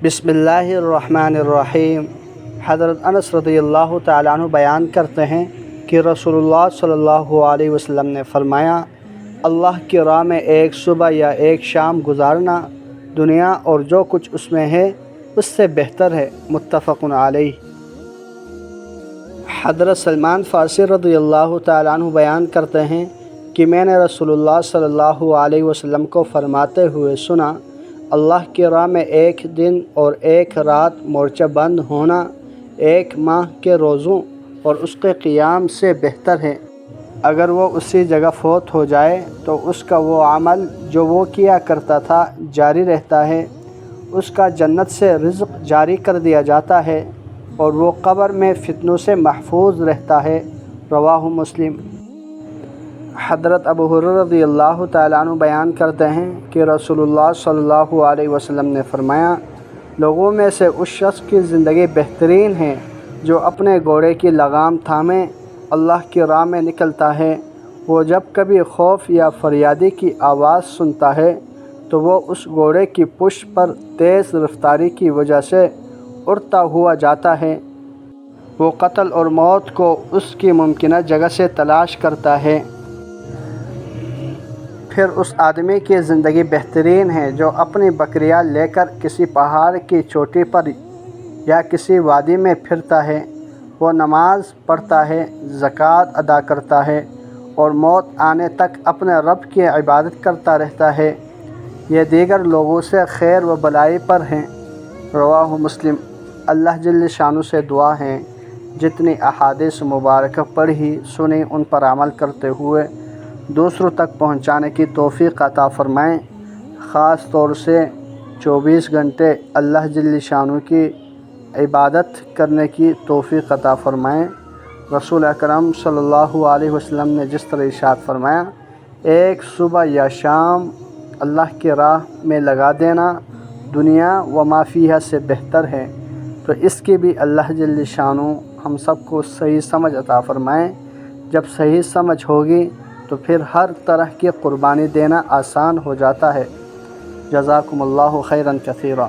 بسم اللہ الرحمن الرحیم۔ حضرت انس رضی اللہ تعالیٰ عنہ بیان کرتے ہیں کہ رسول اللہ صلی اللہ علیہ وسلم نے فرمایا، اللہ کی راہ میں ایک صبح یا ایک شام گزارنا دنیا اور جو کچھ اس میں ہے اس سے بہتر ہے، متفق علیہ۔ حضرت سلمان فارسی رضی اللہ تعالیٰ عنہ بیان کرتے ہیں کہ میں نے رسول اللہ صلی اللہ علیہ وسلم کو فرماتے ہوئے سنا، اللہ کی راہ میں ایک دن اور ایک رات مورچہ بند ہونا ایک ماہ کے روزوں اور اس کے قیام سے بہتر ہے۔ اگر وہ اسی جگہ فوت ہو جائے تو اس کا وہ عمل جو وہ کیا کرتا تھا جاری رہتا ہے، اس کا جنت سے رزق جاری کر دیا جاتا ہے اور وہ قبر میں فتنوں سے محفوظ رہتا ہے، رواہ مسلم۔ حضرت ابو ہریرہ رضی اللہ تعالیٰ عنہ بیان کرتے ہیں کہ رسول اللہ صلی اللہ علیہ وسلم نے فرمایا، لوگوں میں سے اس شخص کی زندگی بہترین ہے جو اپنے گھوڑے کی لگام تھامے اللہ کی راہ میں نکلتا ہے۔ وہ جب کبھی خوف یا فریادی کی آواز سنتا ہے تو وہ اس گھوڑے کی پشت پر تیز رفتاری کی وجہ سے اڑتا ہوا جاتا ہے۔ وہ قتل اور موت کو اس کی ممکنہ جگہ سے تلاش کرتا ہے۔ پھر اس آدمی کی زندگی بہترین ہے جو اپنی بکریاں لے کر کسی پہاڑ کی چوٹی پر یا کسی وادی میں پھرتا ہے۔ وہ نماز پڑھتا ہے، زکوٰۃ ادا کرتا ہے اور موت آنے تک اپنے رب کی عبادت کرتا رہتا ہے۔ یہ دیگر لوگوں سے خیر و بلائی پر ہیں، رواہ مسلم۔ اللہ جل شانہ سے دعا ہے جتنی احادیث مبارکہ پڑھی سنی ان پر عمل کرتے ہوئے دوسروں تک پہنچانے کی توفیق عطا فرمائیں، خاص طور سے 24 گھنٹے اللہ جل شانہ کی عبادت کرنے کی توفیق عطا فرمائیں۔ رسول اکرم صلی اللہ علیہ وسلم نے جس طرح ارشاد فرمایا، ایک صبح یا شام اللہ کی راہ میں لگا دینا دنیا و ما فیہا سے بہتر ہے، تو اس کی بھی اللہ جل شانہ ہم سب کو صحیح سمجھ عطا فرمائیں۔ جب صحیح سمجھ ہوگی تو پھر ہر طرح کی قربانی دینا آسان ہو جاتا ہے۔ جزاکم اللہ خیرا کثیرا۔